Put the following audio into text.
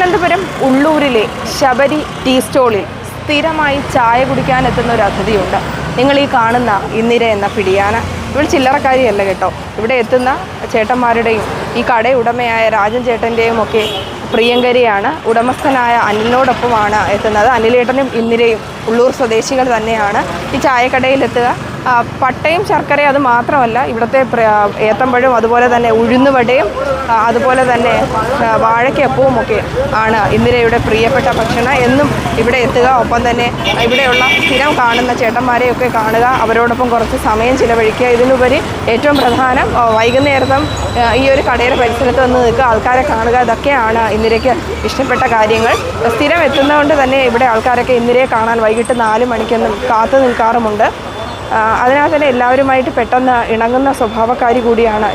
Thiruvananthapuram ഉള്ളൂരിലെ Sabari tea സ്റ്റോളിൽ സ്ഥിരമായി ചായ കുടിക്കാനെത്തുന്ന ഒരു അതിഥിയുണ്ട്. നിങ്ങൾ ഈ കാണുന്ന ഇന്ദിര എന്ന പിടിയാന. ഇവൾ ചില്ലറക്കാരിയല്ല കേട്ടോ. ഇവിടെ എത്തുന്ന ചേട്ടന്മാരുടെയും ഈ കടയുടമയായ രാജൻ ചേട്ടൻ്റെയും ഒക്കെ പ്രിയങ്കരിയാണ്. ഉടമസ്ഥനായ അനിലിനോടൊപ്പമാണ് എത്തുന്നത്. അനിലേട്ടനും ഇന്ദിരയും ഉള്ളൂർ സ്വദേശികൾ തന്നെയാണ്. ഈ ചായക്കടയിലെത്തുക, പട്ടയും ശർക്കരയും അത് മാത്രമല്ല, ഇവിടുത്തെ ഏത്തമ്പഴവും അതുപോലെ തന്നെ ഉഴുന്നുവടയും അതുപോലെ തന്നെ വാഴയ്ക്കപ്പവും ഒക്കെ ആണ് ഇന്ദിരയുടെ പ്രിയപ്പെട്ട ഭക്ഷണം. എന്നും ഇവിടെ എത്തുക, ഒപ്പം തന്നെ ഇവിടെയുള്ള സ്ഥിരം കാണുന്ന ചേട്ടന്മാരെയൊക്കെ കാണുക, അവരോടൊപ്പം കുറച്ച് സമയം ചിലവഴിക്കുക. ഇതിനുപരി ഏറ്റവും പ്രധാനം വൈകുന്നേരത്തും ഈ ഒരു കടയുടെ പരിസരത്ത് വന്ന് നിൽക്കുക, ആൾക്കാരെ കാണുക. ഇതൊക്കെയാണ് ഇന്ദിരയ്ക്ക് ഇഷ്ടപ്പെട്ട കാര്യങ്ങൾ. സ്ഥിരം എത്തുന്നതുകൊണ്ട് തന്നെ ഇവിടെ ആൾക്കാരൊക്കെ ഇന്ദിരയെ കാണാൻ വൈകിട്ട് 4 മണിക്കൊന്നും കാത്തു നിൽക്കാറുമുണ്ട്. അതിനാൽ തന്നെ എല്ലാവരുമായിട്ട് പെട്ടെന്ന് ഇണങ്ങുന്ന സ്വഭാവക്കാരി കൂടിയാണ്